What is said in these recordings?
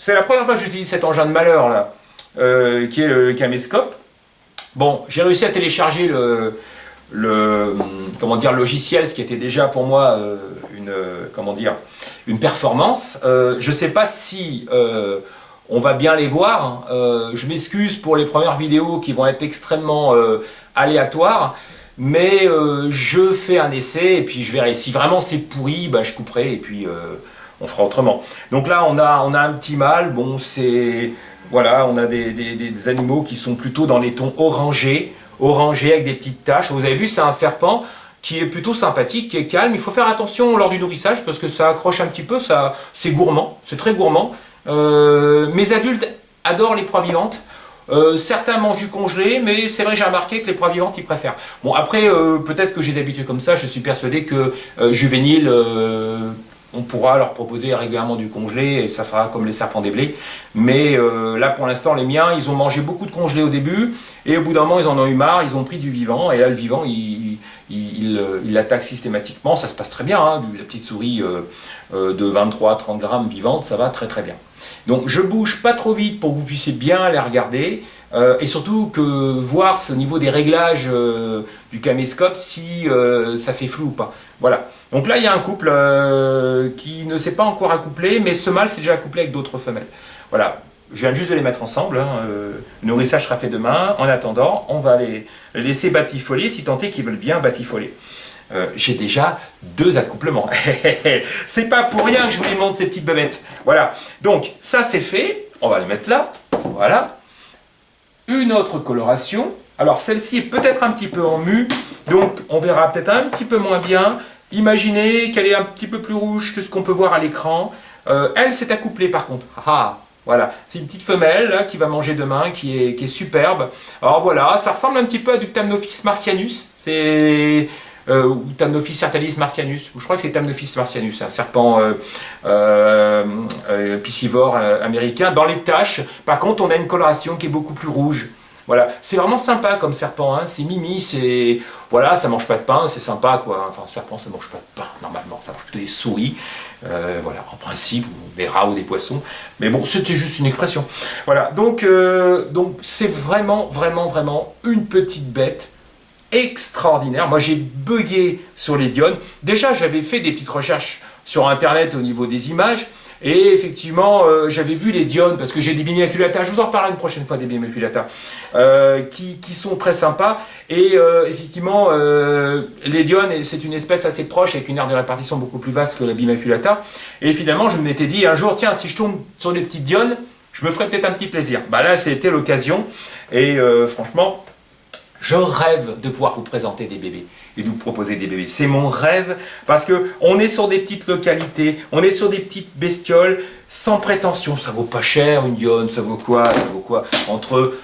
c'est la première fois que j'utilise cet engin de malheur là, qui est le caméscope. Bon, j'ai réussi à télécharger comment dire, logiciel, ce qui était déjà pour moi comment dire, une performance. Je ne sais pas si on va bien les voir. Je m'excuse pour les premières vidéos qui vont être extrêmement aléatoires, mais je fais un essai et puis je verrai. Si vraiment c'est pourri, bah, je couperai et puis on fera autrement. Donc là, on a un petit mâle. Bon, c'est... Voilà, on a des animaux qui sont plutôt dans les tons orangés avec des petites taches. Vous avez vu, c'est un serpent qui est plutôt sympathique, qui est calme. Il faut faire attention lors du nourrissage parce que ça accroche un petit peu, c'est gourmand, c'est très gourmand. Mes adultes adorent les proies vivantes. Certains mangent du congelé, mais c'est vrai, j'ai remarqué que les proies vivantes, ils préfèrent. Bon, après, peut-être que j'ai habitués comme ça. Je suis persuadé que juvéniles, on pourra leur proposer régulièrement du congelé et ça fera comme les serpents des blés. Mais là, pour l'instant, les miens, ils ont mangé beaucoup de congelé au début et au bout d'un moment, ils en ont eu marre, ils ont pris du vivant et là, le vivant, il l'attaque systématiquement. Ça se passe très bien, hein, la petite souris de 23-30 grammes vivante, ça va très très bien. Donc, je bouge pas trop vite pour que vous puissiez bien les regarder. Et surtout que voir au niveau des réglages du caméscope si ça fait flou ou pas. Voilà. Donc là, il y a un couple qui ne s'est pas encore accouplé, mais ce mâle s'est déjà accouplé avec d'autres femelles. Voilà. Je viens juste de les mettre ensemble. Hein. Le nourrissage sera fait demain. En attendant, on va les laisser batifoler, si tant est qu'ils veulent bien batifoler. J'ai déjà 2 accouplements. C'est pas pour rien que je vous les montre ces petites bébêtes. Voilà. Donc, ça c'est fait. On va les mettre là. Voilà. Une autre coloration. Alors celle-ci est peut-être un petit peu en mue, donc on verra peut-être un petit peu moins bien. Imaginez qu'elle est un petit peu plus rouge que ce qu'on peut voir à l'écran. Elle s'est accouplée par contre. Ah, voilà, c'est une petite femelle là, qui va manger demain, qui est superbe. Alors voilà, ça ressemble un petit peu à du Thamnophis martianus. C'est... ou Thamnophis sertalis martianus, je crois que c'est Thamnophis martianus, un serpent piscivore américain. Dans les taches, par contre, on a une coloration qui est beaucoup plus rouge. Voilà, c'est vraiment sympa comme serpent, hein. C'est mimi, c'est... Voilà, ça mange pas de pain, c'est sympa quoi. Enfin, un serpent, ça mange pas de pain, normalement, ça mange plutôt des souris. Voilà, en principe, ou des rats ou des poissons. Mais bon, c'était juste une expression. Voilà, donc c'est vraiment une petite bête extraordinaire. Moi j'ai bugué sur les diones. Déjà j'avais fait des petites recherches sur internet au niveau des images et effectivement j'avais vu les diones parce que j'ai des Bimaculata, je vous en reparlerai une prochaine fois des Bimaculata qui sont très sympas et effectivement les diones c'est une espèce assez proche avec une aire de répartition beaucoup plus vaste que la Bimaculata et finalement je m'étais dit un jour tiens si je tombe sur des petites diones je me ferais peut-être un petit plaisir. Bah là c'était l'occasion et franchement je rêve de pouvoir vous présenter des bébés et de vous proposer des bébés. C'est mon rêve parce que on est sur des petites localités, on est sur des petites bestioles sans prétention. Ça vaut pas cher une dionne, ça vaut quoi? Ça vaut quoi? Entre,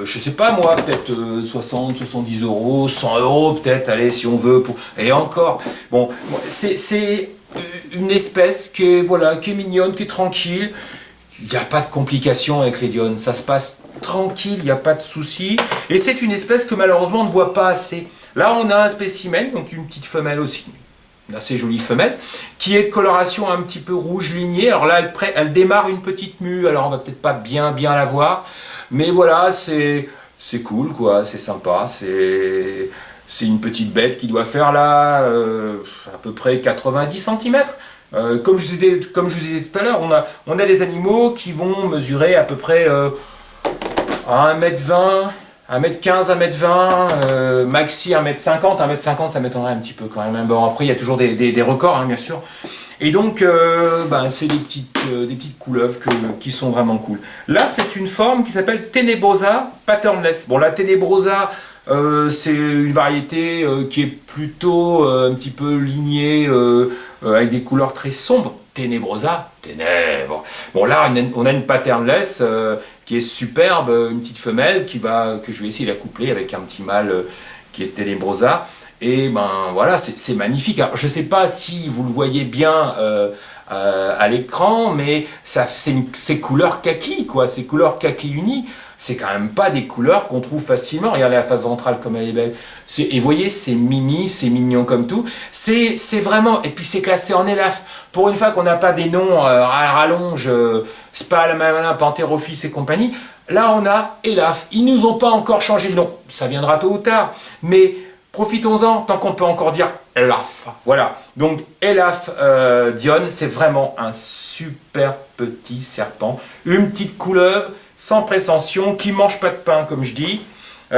je sais pas moi, peut-être 60, 70 euros, 100 euros peut-être, allez si on veut. Et encore, bon, c'est une espèce qui est, voilà, qui est mignonne, qui est tranquille. Il n'y a pas de complications avec les diones, ça se passe tranquille, il n'y a pas de souci. Et c'est une espèce que malheureusement on ne voit pas assez. Là on a un spécimen, donc une petite femelle aussi, une assez jolie femelle, qui est de coloration un petit peu rouge lignée. Alors là elle démarre une petite mue, alors on va peut-être pas bien la voir. Mais voilà, c'est cool quoi, c'est sympa, c'est une petite bête qui doit faire là à peu près 90 cm. Comme je vous disais tout à l'heure, on a des animaux qui vont mesurer à peu près à 1m20, 1m15, 1m20, maxi 1m50, 1m50 ça m'étonnerait un petit peu quand même. Bon après il y a toujours des records hein, bien sûr. Et donc c'est des petites couleuvres qui sont vraiment cool. Là c'est une forme qui s'appelle Tenebrosa patternless. Bon la Tenebrosa c'est une variété qui est plutôt un petit peu lignée avec des couleurs très sombres. Tenebrosa, ténèbres. Bon là on a une patternless qui est superbe, une petite femelle que je vais essayer d'accoupler avec un petit mâle qui est Tenebrosa. Et ben voilà, c'est magnifique. Alors, je ne sais pas si vous le voyez bien à l'écran, mais c'est couleur kaki, quoi. Ces couleurs kaki unies, c'est quand même pas des couleurs qu'on trouve facilement. Regardez la face ventrale comme elle est belle. Et vous voyez, c'est mimi, c'est mignon comme tout. C'est vraiment, et puis c'est classé en élaf. Pour une fois qu'on n'a pas des noms à rallonge, Spalamana, Pantherophis et compagnie. Là, on a Elaphe. Ils nous ont pas encore changé le nom. Ça viendra tôt ou tard. Mais profitons-en tant qu'on peut encore dire Elaphe. Voilà. Donc, Elaphe Dione, c'est vraiment un super petit serpent. Une petite couleuvre, sans prétention, qui mange pas de pain, comme je dis. Qui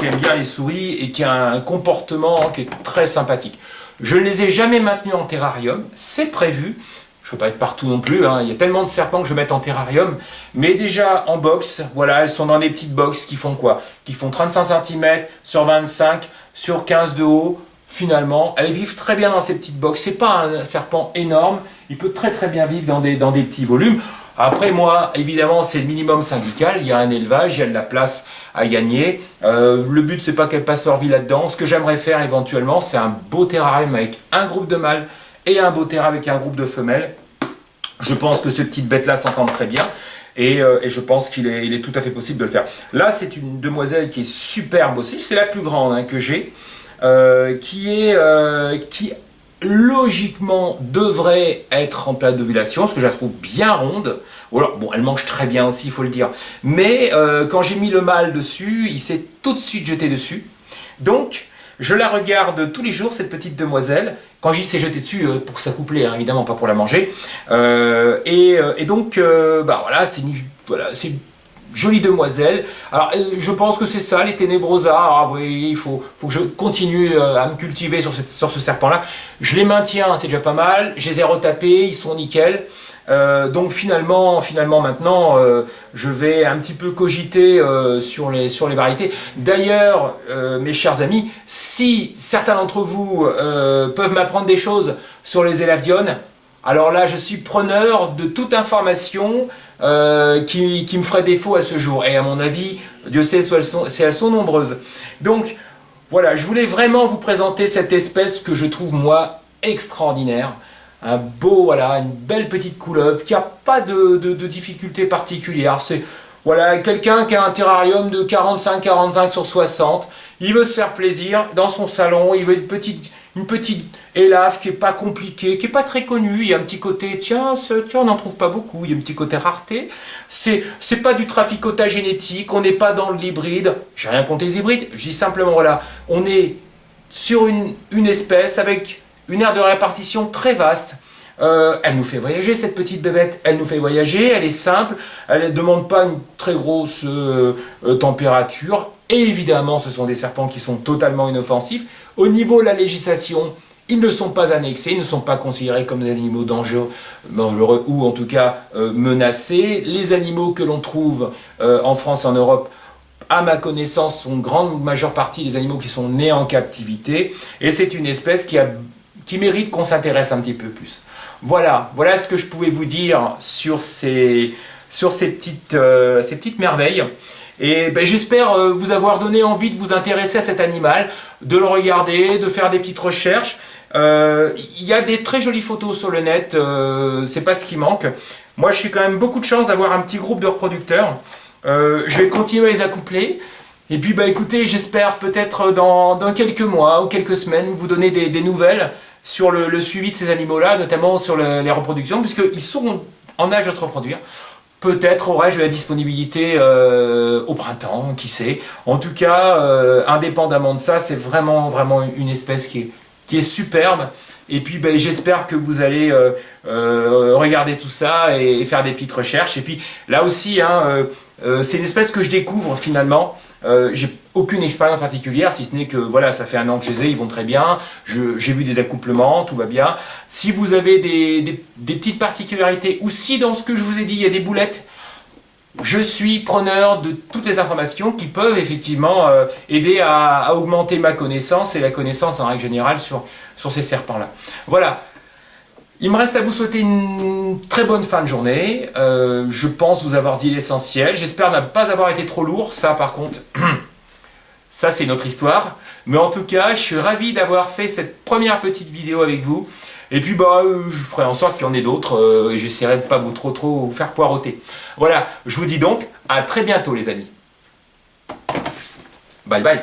aime bien les souris et qui a un comportement qui est très sympathique. Je ne les ai jamais maintenus en terrarium. C'est prévu. Je ne peux pas être partout non plus, hein. Il y a tellement de serpents que je mets en terrarium. Mais déjà en box, voilà, elles sont dans des petites boxes qui font quoi? Qui font 35 cm sur 25, sur 15 de haut. Finalement, elles vivent très bien dans ces petites boxes. C'est pas un serpent énorme. Il peut très très bien vivre dans des petits volumes. Après moi, évidemment, c'est le minimum syndical. Il y a un élevage, il y a de la place à gagner. Le but, c'est pas qu'elles passent leur vie là-dedans. Ce que j'aimerais faire éventuellement, c'est un beau terrarium avec un groupe de mâles et un beau terrain avec un groupe de femelles. Je pense que ce petit bête-là s'entend très bien et je pense qu'il est tout à fait possible de le faire. Là, c'est une demoiselle qui est superbe aussi. C'est la plus grande hein, que j'ai, qui logiquement devrait être en période d'ovulation, parce que je la trouve bien ronde. Alors, bon, elle mange très bien aussi, il faut le dire. Mais quand j'ai mis le mâle dessus, il s'est tout de suite jeté dessus. Donc, je la regarde tous les jours, cette petite demoiselle. Quand j'y s'est jeté dessus, pour s'accoupler, hein, évidemment, pas pour la manger. Et donc, bah voilà, c'est une jolie demoiselle. Alors, je pense que c'est ça, les Ténébrosa. Alors, oui, il faut que je continue à me cultiver sur ce serpent-là. Je les maintiens, c'est déjà pas mal. Je les ai retapés, ils sont nickel. Donc finalement maintenant, je vais un petit peu cogiter sur les variétés. D'ailleurs, mes chers amis, si certains d'entre vous peuvent m'apprendre des choses sur les Elaphe Dione, alors là, je suis preneur de toute information qui me ferait défaut à ce jour. Et à mon avis, Dieu sait si elles sont nombreuses. Donc voilà, je voulais vraiment vous présenter cette espèce que je trouve moi extraordinaire. Un beau, voilà, une belle petite couleuvre qui n'a pas de difficulté particulière. C'est voilà, quelqu'un qui a un terrarium de 45 sur 60. Il veut se faire plaisir dans son salon. Il veut une petite Elaphe qui n'est pas compliquée, qui n'est pas très connue. Il y a un petit côté, tiens, on n'en trouve pas beaucoup. Il y a un petit côté rareté. C'est pas du traficotage génétique. On n'est pas dans l'hybride. J'ai rien contre les hybrides. Je dis simplement, voilà, on est sur une espèce avec une aire de répartition très vaste. Elle nous fait voyager, cette petite bébête. Elle nous fait voyager, elle est simple, elle ne demande pas une très grosse température. Et évidemment, ce sont des serpents qui sont totalement inoffensifs. Au niveau de la législation, ils ne sont pas annexés, ils ne sont pas considérés comme des animaux dangereux ou en tout cas menacés. Les animaux que l'on trouve en France et en Europe, à ma connaissance, sont en grande majeure partie des animaux qui sont nés en captivité. Et c'est une espèce qui mérite qu'on s'intéresse un petit peu plus. Voilà ce que je pouvais vous dire sur ces petites merveilles. Et ben, j'espère vous avoir donné envie de vous intéresser à cet animal, de le regarder, de faire des petites recherches. Il y a des très jolies photos sur le net, c'est pas ce qui manque. Moi, je suis quand même beaucoup de chance d'avoir un petit groupe de reproducteurs. Je vais continuer à les accoupler. Et puis, bah, écoutez, j'espère peut-être dans quelques mois ou quelques semaines vous donner des nouvelles sur le suivi de ces animaux-là, notamment sur les reproductions, puisqu'ils sont en âge de se reproduire. Peut-être aurai-je la disponibilité au printemps, qui sait. En tout cas, indépendamment de ça, c'est vraiment une espèce qui est superbe. Et puis, ben, j'espère que vous allez regarder tout ça et faire des petites recherches. Et puis, là aussi, hein, c'est une espèce que je découvre finalement. J'ai aucune expérience particulière, si ce n'est que voilà, ça fait 1 an que je les ai, ils vont très bien. J'ai vu des accouplements, tout va bien. Si vous avez des petites particularités, ou si dans ce que je vous ai dit, il y a des boulettes, je suis preneur de toutes les informations qui peuvent effectivement aider à augmenter ma connaissance et la connaissance en règle générale sur ces serpents-là. Voilà. Il me reste à vous souhaiter une très bonne fin de journée. Je pense vous avoir dit l'essentiel. J'espère ne pas avoir été trop lourd. Ça, par contre, ça, c'est notre histoire. Mais en tout cas, je suis ravi d'avoir fait cette première petite vidéo avec vous. Et puis, bah, je ferai en sorte qu'il y en ait d'autres. Et j'essaierai de ne pas vous trop vous faire poireauter. Voilà. Je vous dis donc à très bientôt, les amis. Bye bye.